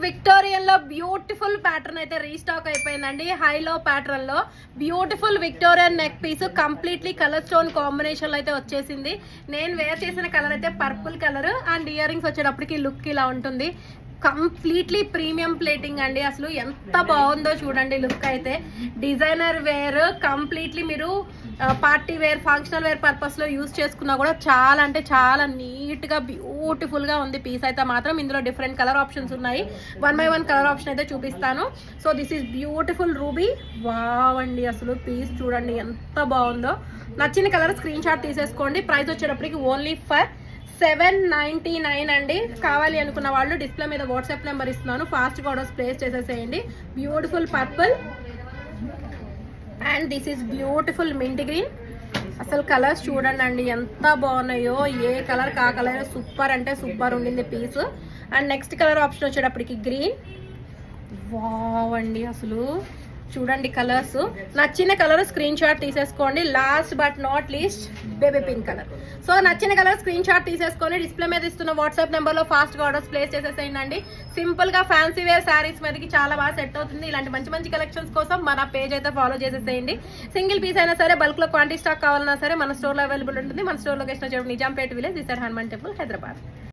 Victorian లో beautiful pattern అయితే restock అయిపోయిందండి. హైలో ప్యాటర్న్ లో beautiful Victorian neck piece completely colour stone combination లో అయితే వచ్చేసింది. నేను వేర్ చేసిన కలర్ అయితే purple colour and earrings వచ్చేటప్పటికి లుక్ ఇలా ఉంటుంది. కంప్లీట్లీ ప్రీమియం ప్లేటింగ్ అండి. అసలు ఎంత బాగుందో చూడండి లుక్ అయితే. డిజైనర్ వేర్ కంప్లీట్లీ మీరు party wear functional wear purpose లో యూజ్ చేసుకున్నా కూడా చాలా అంటే చాలా నీట్ గా బ్యూటిఫుల్ గా ఉంది పీస్ అయితే మాత్రం. ఇందులో డిఫరెంట్ కలర్ ఆప్షన్స్ ఉన్నాయి. 1 by 1 కలర్ ఆప్షన్ అయితే చూపిస్తాను. So this is beautiful ruby. Wow అండి అసలు పీస్ చూడండి ఎంత బాగుందో. నచ్చిన కలర్ స్క్రీన్ షాట్ తీసేసుకోండి. ప్రైస్ వచ్చేటప్పటికి ఓన్లీ ఫర్ 799 అండి. కావాలి అనుకున్న వాళ్ళు డిస్ప్లే మీద వాట్సాప్ నెంబర్ ఇస్తున్నాను, ఫాస్ట్గా ఆర్డర్స్ ప్లేస్ చేసేసేయండి. Beautiful purple and this is beautiful mint green. అసలు కలర్స్ చూడండి అండి ఎంత బాగున్నాయో. ఏ కలర్ కా కలర్ సూపర్ అంటే సూపర్ ఉండింది piece. And next colour option వచ్చేటప్పటికి గ్రీన్. వావ్ అండి అసలు చూడండి కలర్స్. నచ్చిన కలర్ స్క్రీన్ షాట్ తీసేసుకోండి. Last but not least baby pink colour. So నచ్చిన కలర్ స్క్రీన్ షాట్ తీసేసుకొని డిస్ప్లే మీద ఇస్తున్న వాట్సాప్ నెంబర్లో ఫాస్ట్గా ఆర్డర్స్ ప్లేస్ చేసేసేయండి. సింపుల్గా ఫ్యాన్సీ వేర్ శారీస్ మీదకి చాలా బాగా సెట్ అవుతుంది. ఇలాంటి మంచి మంచి కలెక్షన్స్ కోసం మన పేజ్ అయితే ఫాలో చేసేసేయండి. సింగిల్ పీస్ అయినా సరే బల్క్లో క్వాంటిటీ స్టాక్ కావాలన్నా సరే మన స్టోర్లో అవైలబుల్ ఉంటుంది. మన స్టోర్ లొకేషన్ వచ్చేటప్పుడు Nizampet village, this Hanuman temple, Hyderabad.